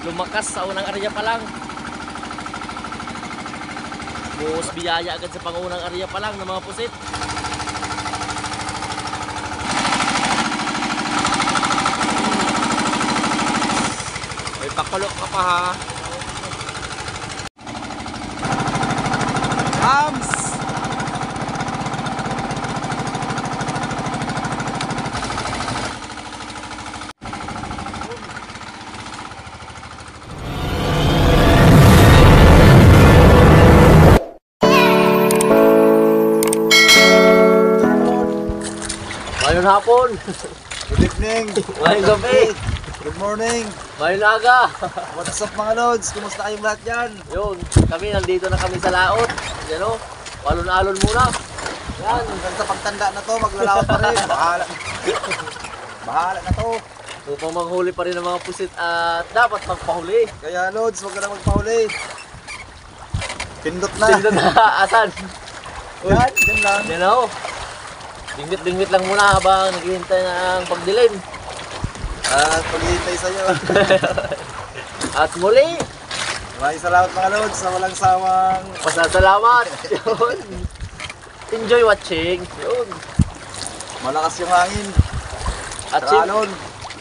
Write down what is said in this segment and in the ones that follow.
lumakas sa unang area pa lang. Buhos biyaya agad sa pangunang area pa lang ng mga pusit. May pakulo ka pa ha. Hams! Mayroon hapon. Good evening. Mayroon gabi. Good morning. Mayroon aga. What's up mga lods? Kumusta kayong lahat dyan? Yun, kami nandito na kami sa laot. Yan o, alon-alon muna. Yan, hanggang sa pagtanda na to, maglalawat pa rin. Bahala. Bahala na to. Upang manghuli pa rin ng mga pusit at dapat magpahuli. Kaya lods, huwag ka na magpahuli. Pindot na. Pindot na, asan? Yan, dyan lang. Yan o. Dingwit-dingwit lang muna habang naghihintay ng pagdilim. At paghihintay sa'yo. At muli, Maraming salamat mga lods sa walang sawang. pasasalamat. Yun. Enjoy watching. Yun. Malakas yung hangin. At, Alon.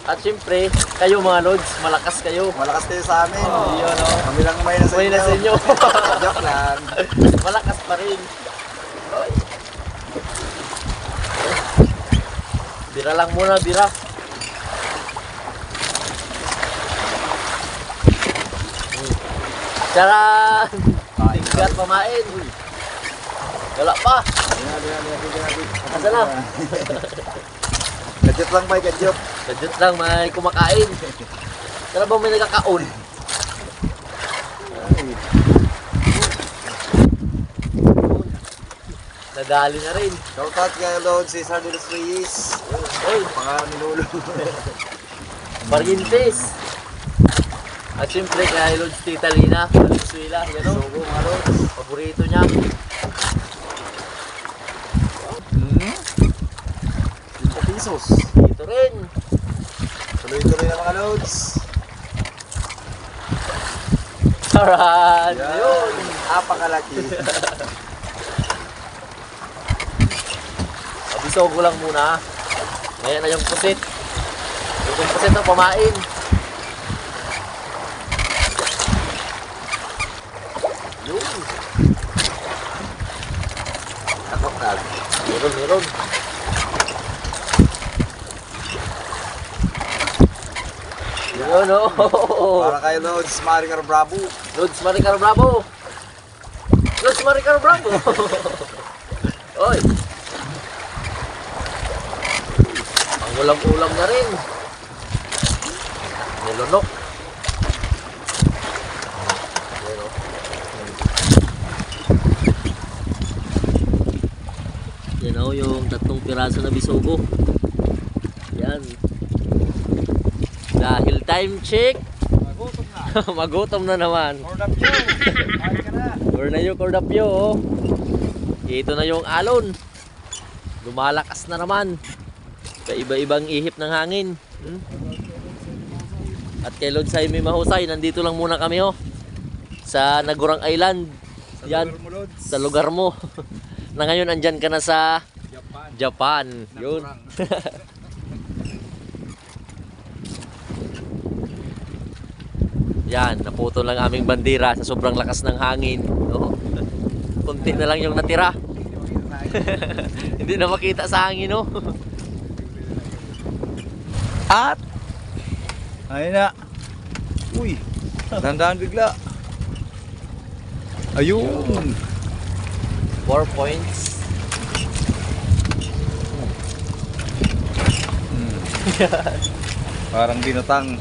at syempre, kayo mga lods, malakas kayo. Malakas kayo sa amin. Yun o. Kami lang may na sa May inyo. na sa inyo. Joke lang. Malakas pa rin. Oy. Bira lang muna, bira. Charan! Tingkat pamain. Wala pa. Asa na? Gadget lang ba, gadget? Gadget lang, may kumakain. Tara ba may nagkakaon? Nadali na rin. Shoutout kay Lord Cesar de los Reyes. Oy, Pangalan ni Lolo. Bargintes. At syempre kay Lods Tita Lina, Valenzuela, yan o. Sugo mga Lods. Paborito niya. 5 pesos. Dito rin. Tuloy-tuloy na mga Lods. Charan! Yan. Yun. Apakalaki. Abiso ko lang muna. Ngayon na yung pusit. Yung pusit ng pamain. Yun. Takot na. Meron. Yun o. Para kay Lods Maricar Bravo. Lods Maricar Bravo. Lods Maricar Bravo. Oy. Ang ulam-ulam na rin. Nilunok. Yan o. Yan o yung 3 piraso na bisogo. Yan. Dahil time check. Magutom na. Magutom na naman. Cordapyo. Kain ka na. Cornayo Cordapyo oh. Ito na yung alon. Lumalakas na naman. Iba-ibang ihip ng hangin. At kay Lord Jaime Mahusay, nandito lang muna kami oh. Sa Nagurang Island. Yan, sa lugar mo. Na ngayon andyan ka na sa Japan. Yun. Yan, naputol lang aming bandera sa sobrang lakas ng hangin. No? Kunti na lang yung natira. Hindi na makita sa hangin, no? At ayun na. Uy, dandan bigla. Ayun. 4 points. Parang binatang.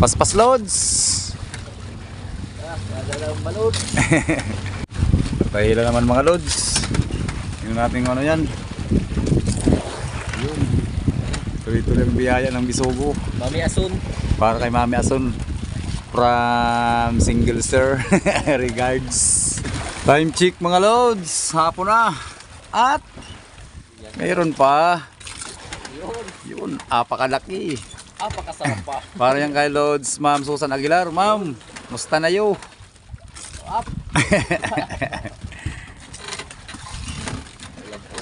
Paspas Lods. Nadalang balot. Pahila naman mga Lods. Yung nating ano yan. Yun. Tuloy-tuloy ang biyaya ng Bisogo. Mami Asun. Para kay Mami Asun. From Single Sir. Regards. Time check mga Lods. Hapon na. At mayroon pa. Yun, apakalaki. Apakasarap pa. Para yan kay Lods, Ma'am Susan Aguilar. Ma'am, musta na yo? Up.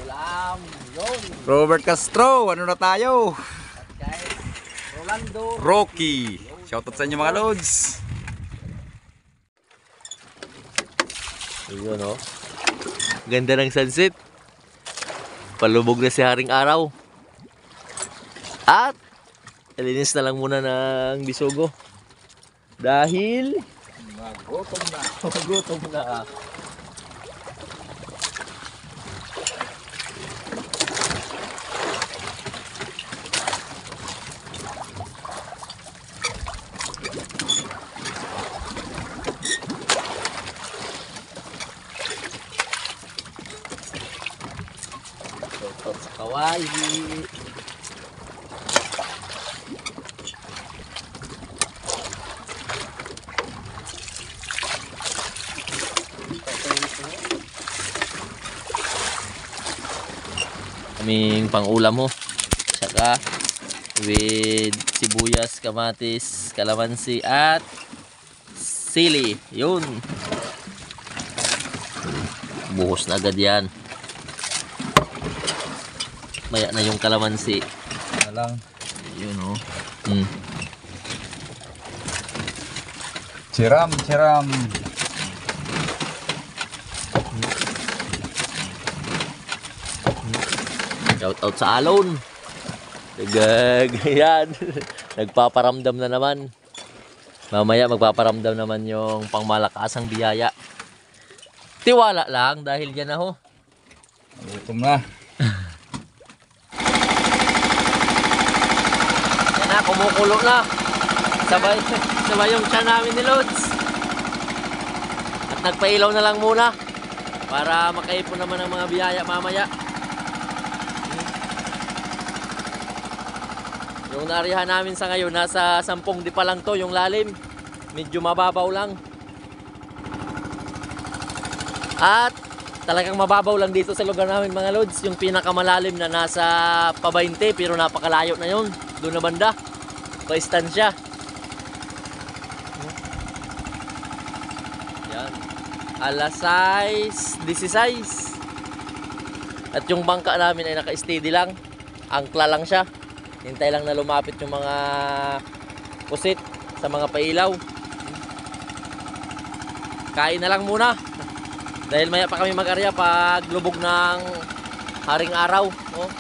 Ulam. Yun. Robert Castro, ano na tayo? Guys, Rolando. Rocky. Shoutout sa inyo mga Lods. Ayun oh. Ganda ng sunset. Palubog na si Haring Araw. At alinis na lang muna ng bisogo. Dahil Magutom na. gutom na. Shoutout sa kawaii. Kaming pang-ulam mo. Saka with sibuyas, kamatis, kalamansi at sili. Yun. Buhos na agad yan. Maya na yung kalamansi. Na lang. Yun oh. Chiram, chiram. Shout out sa Alon. Yan. Nagpaparamdam na naman. Mamaya magpaparamdam naman yung pangmalakasang biyaya. Tiwala lang dahil yan na ho. Gutom na. Yan na, kumukulo na. Sabay yung tiyan namin ni Lods. At nagpailaw na lang muna para makaipon naman ang mga biyaya mamaya. Yung naarihan namin sa ngayon, nasa 10 di pa lang to yung lalim. Medyo mababaw lang. At talagang mababaw lang dito sa lugar namin mga Lods. Yung pinakamalalim na nasa pa-20 pero napakalayo na yun. Doon na banda. Pa-istansya. Yan. Alas 6:16. At yung bangka namin ay naka-steady lang. Angkla lang siya. Hintay lang na lumapit yung mga pusit sa mga pailaw. Kain na lang muna. Dahil maya pa kami mag-arya pag lubog ng Haring Araw. Oh.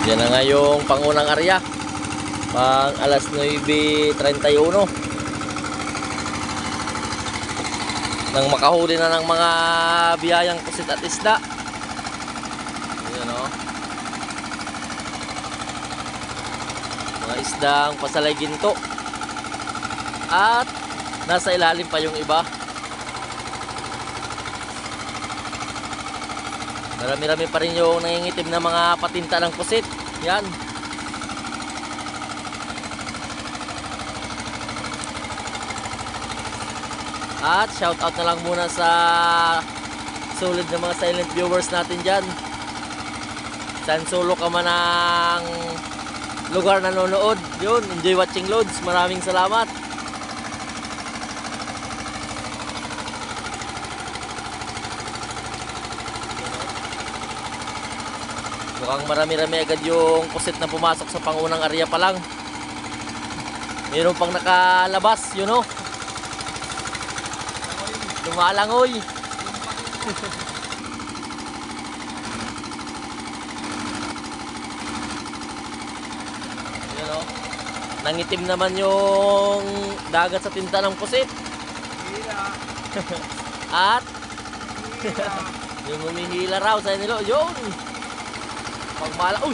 Yan na nga yung pangunang area. Pang alas 9:31. Nang makahuli na ng mga biyayang pusit at isda. Ayan o. Mga isdang pasalay ginto. At nasa ilalim pa yung iba. Marami-rami pa rin yung nangingitim na mga patinta ng pusit. Yan. At shout out na lang muna sa solid na mga silent viewers natin dyan. San solo ka man ng lugar na nanonood. Yun, enjoy watching loads. Maraming salamat. Mukhang marami-rami agad yung pusit na pumasok sa pangunang area pa lang. Mayroon pang nakalabas, yun o. Lumalangoy. Yun o. Nangitim naman yung dagat sa tinta ng pusit. At yung humihila raw sa nilo. Yun. Pagmala. Uy!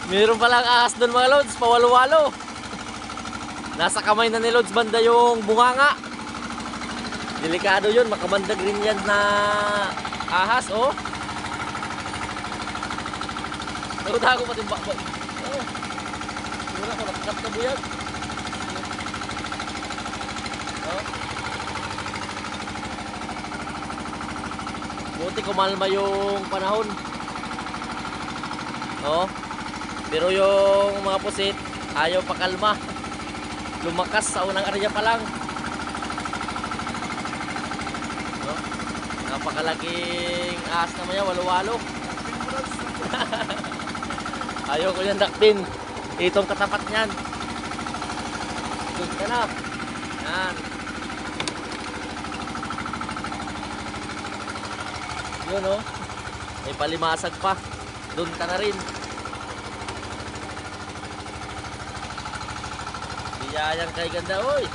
Meron palang ahas doon mga lods. Pawalo-walo. Nasa kamay na ni Lods banda yung bunganga. Delikado yun. Makabandag rin yan na ahas, oh. Nakuta ko pati bakbak. Oh. Siguro ako nakakat na buyag. Oh. Buti kumalma yung panahon. Oh. Pero yung mga pusit ayaw pakalma. Lumakas sa unang area pa lang. No? Napakalaking ahas naman yan, walo-walo. Ayaw ko yan dakpin. Itong katapat niyan. Doon ka na. Yan. Yun o. May palimasag pa. Doon ka na rin. Biyayang kay ganda, oy.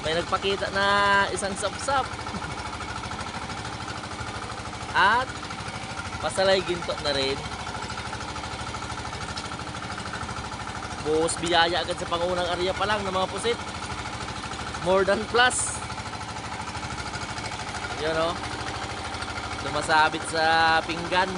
May nagpakita na isang sapsap. At pasalay ginto na rin. Buhos biyaya agad sa pangunang area pa lang ng mga pusit. More than plus. Yun o. Lumasabit sa pinggan.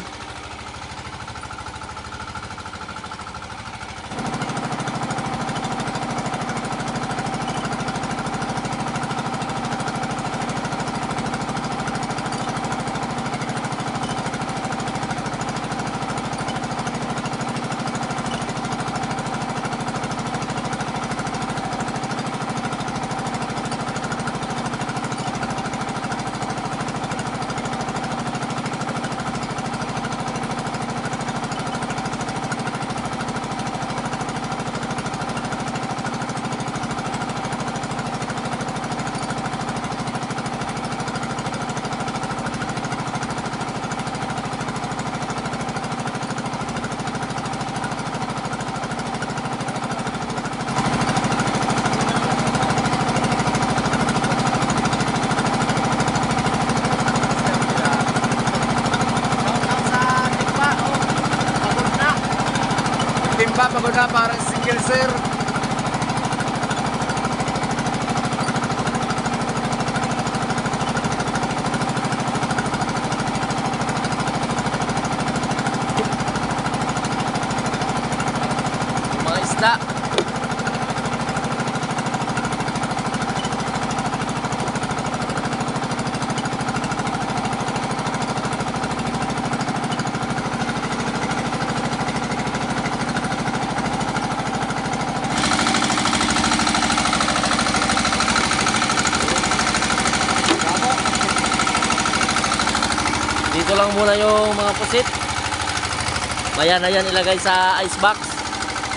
Timba, pagod na, parang single sir. Yung mga isda. Dito lang muna yung mga pusit. Maya na yan ilagay sa ice box.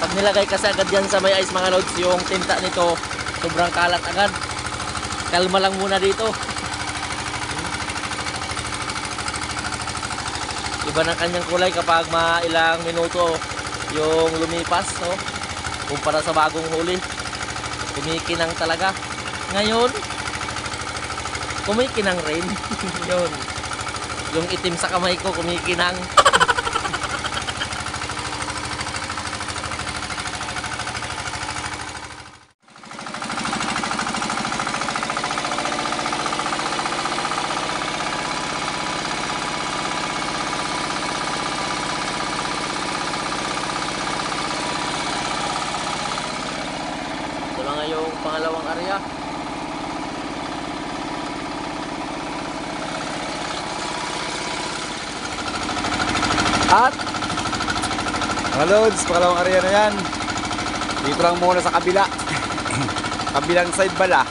Pag nilagay kasi agad yan sa may ice mga lods, yung tinta nito sobrang kalat agad. Kalma lang muna dito. Iba ng kanyang kulay kapag ilang minuto yung lumipas, no? Kumpara sa bagong huli. Kumikinang talaga. Ngayon, kumikinang rin. Yun. Yung itim sa kamay ko, kumikinang. Ito na nga yung pangalawang area. At mga loads, pangalawang area na yan. Dito lang muna sa kabila. Kabilang side bala.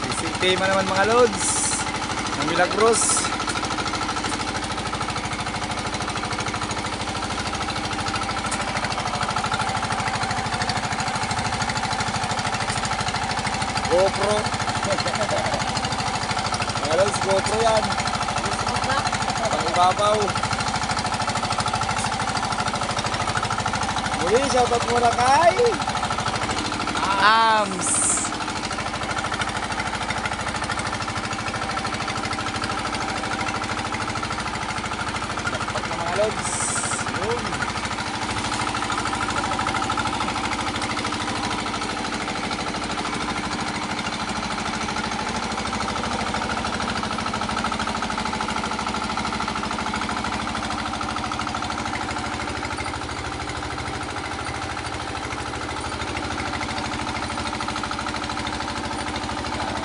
Ising tema naman mga loads ng Milagros. GoPro. Mga loads, GoPro yan. Pangibabaw. Muli, shoutout muna kay Ams. Dapat na mga loads. Yun.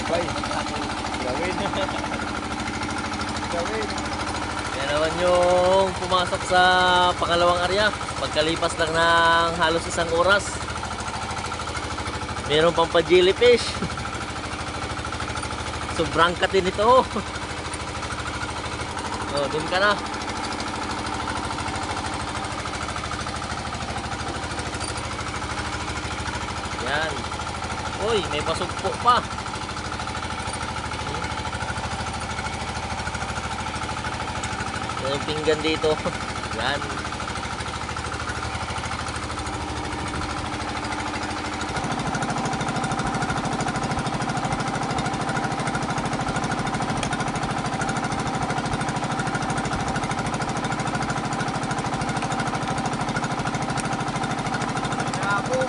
Bay, gawin. Gawin. Yan naman yung pumasok sa pangalawang area. Pagkalipas lang ng halos isang oras. Meron pang pa-jellyfish. Sobrang katin ito. Oh, dun ka na. Yan. Uy, may pasugpo pa. Yung pinggan dito. Yan. Ako.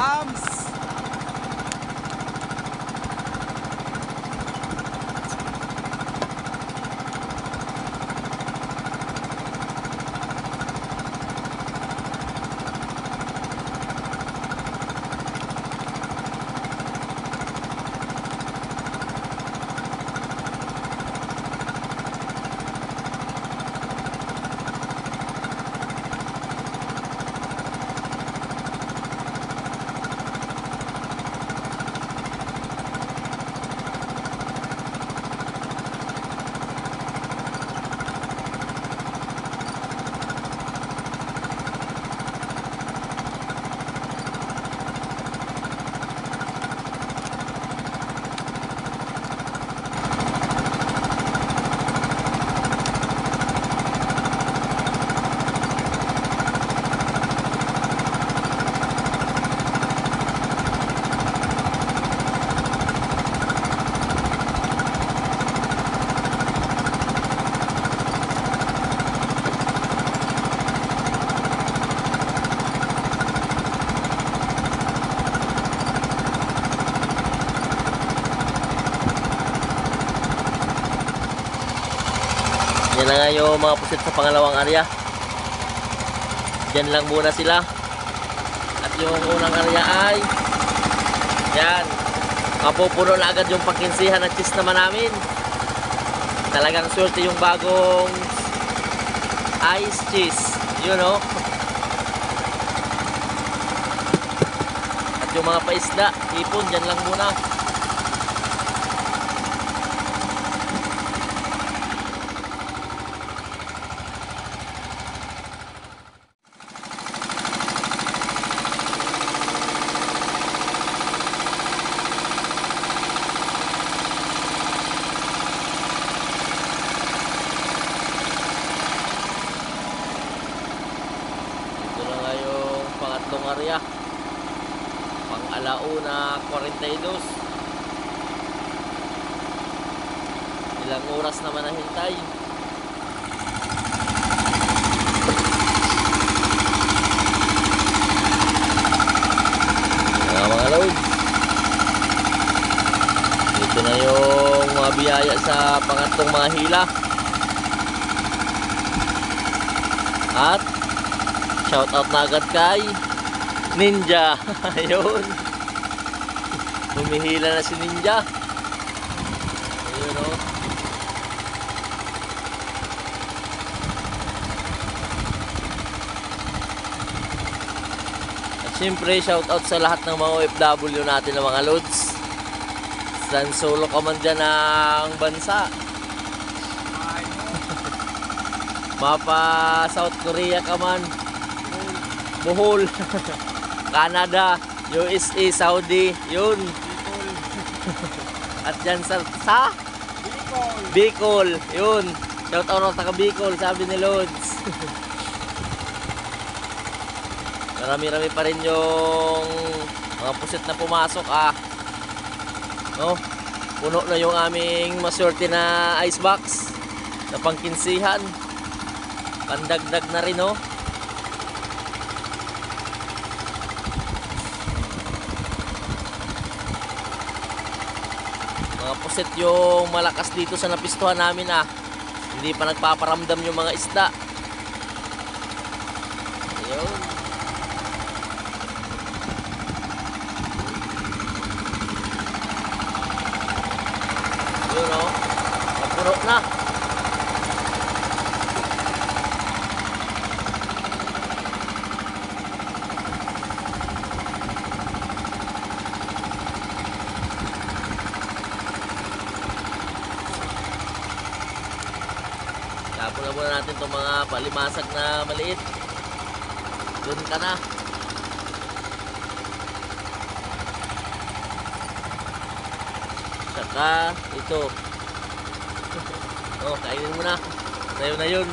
Ams. Yan na nga yung mga pusit sa pangalawang area. Diyan lang muna sila. At yung unang area ay yan. Mapupuno na agad yung pangkinsihan at cheese naman namin. Talagang swerte yung bagong ice cheese. You know. At yung mga paisda, ipon, dyan lang muna. itong area. Pang alauna 42. Ilang oras naman na hintay. Mga loads, ito na yung mga biyaya sa pangatlong mga hila. At shout out na agad kay Ninja. Ayun, humihila na si Ninja. Ayun o. Siyempre, shout out sa lahat ng mga OFW natin na mga loads. San solo ka man dyan ng bansa. Mapa South Korea ka man, Bohol, Canada, USA, Saudi, yun. At dyan sa Bicol, yun. Shout out na taga Bicol, sabi ni Lods. Marami-rami pa rin yung mga pusit na pumasok no? Puno na yung aming maswerte na icebox na pangkinsihan. Pandagdag na rin no? Mga pusit yung malakas dito sa napistuhan namin hindi pa nagpaparamdam yung mga isda. Ayun. Yun o, napuro na. Tapos na muna natin itong mga palimasag na maliit. Doon ka na. Saka ito. Oh, kainin mo na. Tayo na yun.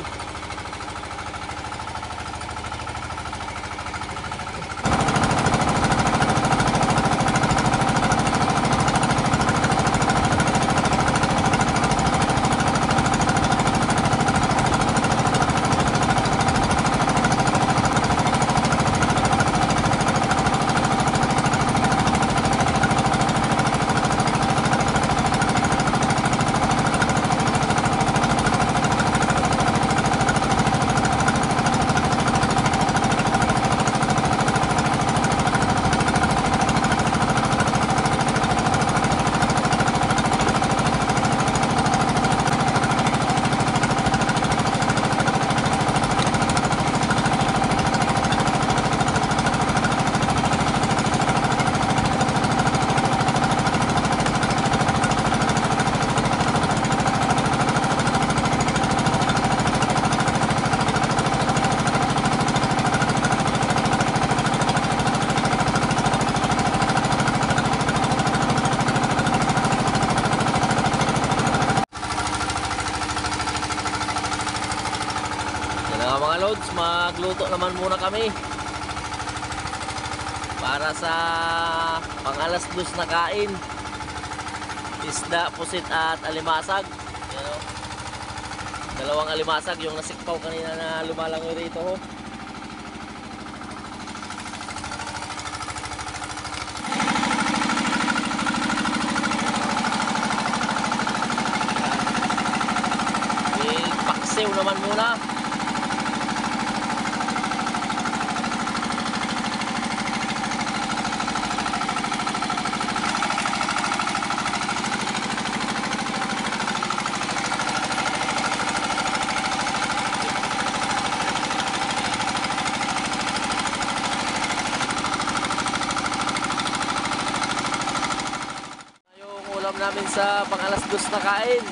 Mga loads, magluto naman muna kami para sa pang-alas 2 na kain. Isda, pusit at alimasag. Yan o. Dalawang alimasag, yung nasikpaw kanina na lumalangoy rito ho. Paksiw naman muna. Namin sa pang-alas 2 na kain.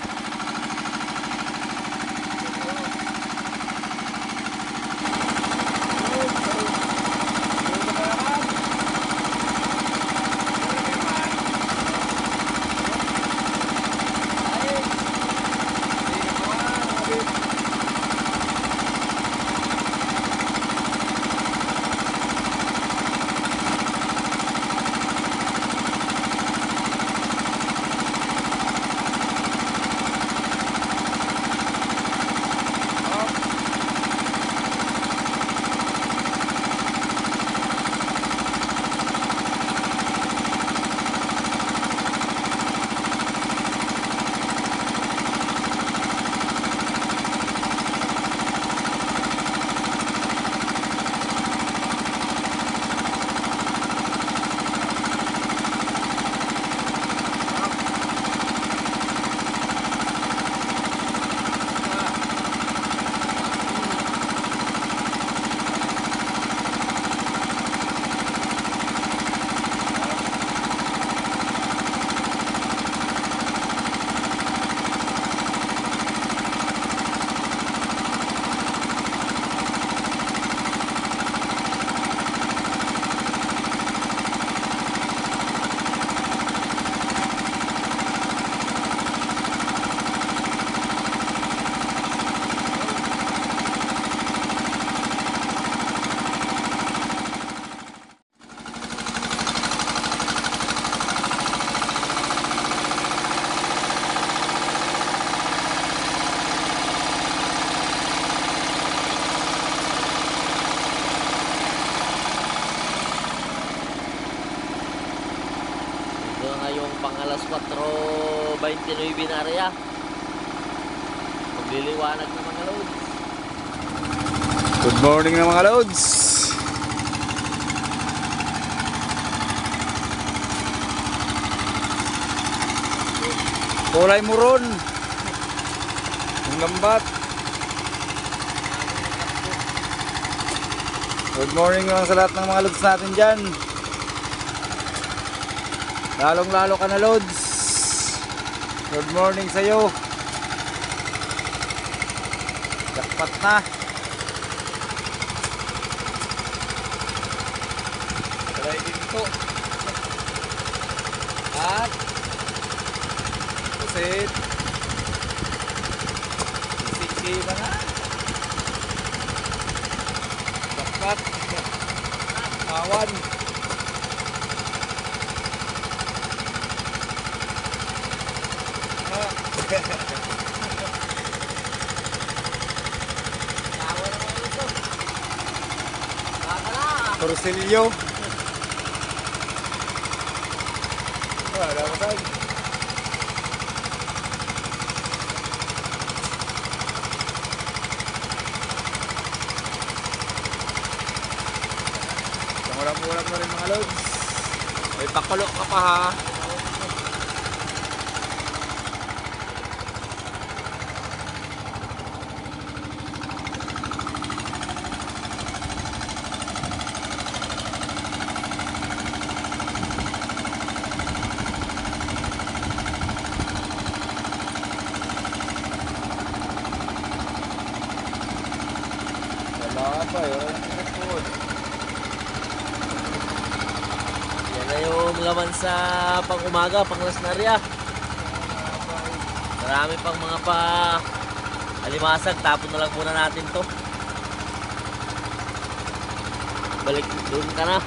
alas 4:29 na area. Magliliwanag na mga loads. Good morning na mga loads. Kulay muron. Ang lambat. Good morning lang sa lahat ng mga loads natin dyan. Lalong lalo ka na loads. Good morning sa'yo. Jackpot na. Talay dito. At pusit. Pusit ba na? Jackpot. Awan. Torsilyo. Wala ko saan. Pangulam-ulam na rin mga loads. May pakulo ka pa ha. Wala pa yun. Yan na yung laman sa pang-umaga, pang-lasnarya. Marami pang mga alimasag. Tapon na lang muna natin to. Balik doon ka na.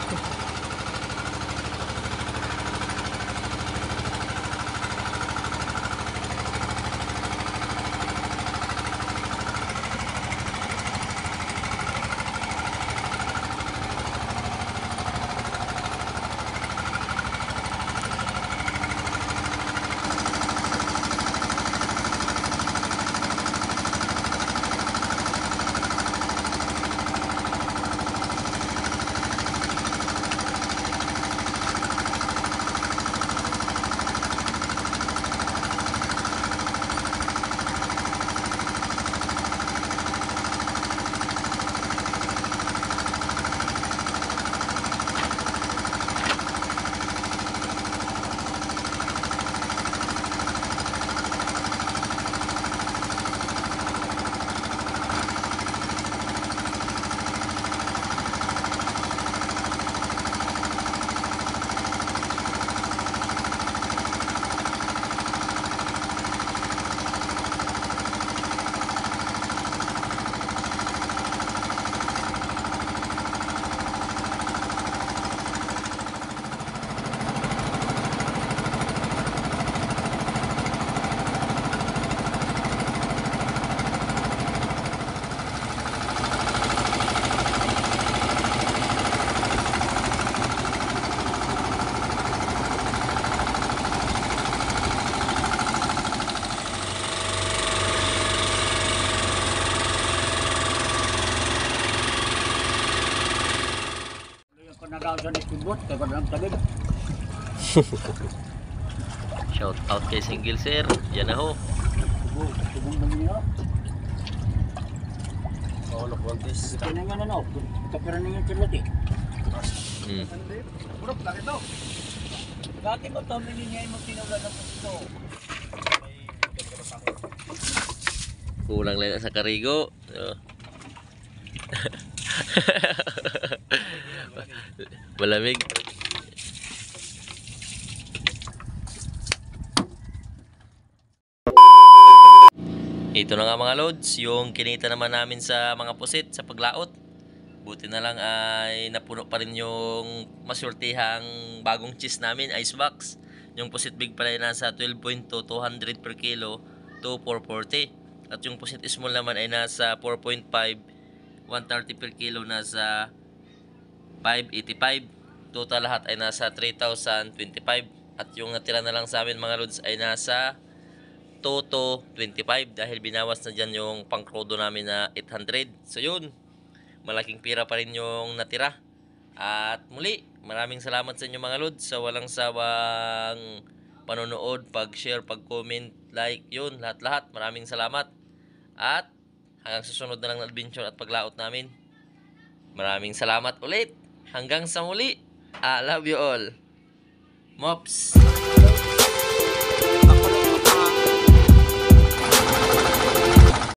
Shout out kay Single Sir. Yan na ho. Paulok Wantis. Bakit mo ito miningay mo tinula na ito? Kulang lang sa karigo. Malamig. Ito na nga mga loads, yung kinita naman namin sa mga pusit sa paglaot. Buti na lang ay napuno pa rin yung masurtihang bagong cheese namin, ice box. Yung pusit big pala ay nasa 12.2, 200 per kilo to 440. At yung pusit small naman ay nasa 4.5, 130 per kilo, nasa 585. Total lahat ay nasa 3,025. At yung natira na lang sa amin mga lods ay nasa 2 to 25 dahil binawas na dyan yung pangkrodo namin na 800. So yun, malaking pira pa rin yung natira. At muli, maraming salamat sa inyo mga lods sa walang sawang panonood, pag-share, pag-comment, like, yun, lahat-lahat. Maraming salamat. At hanggang susunod na lang na adventure at paglaot namin. Maraming salamat ulit. Hanggang sa muli. I love you all. Mops.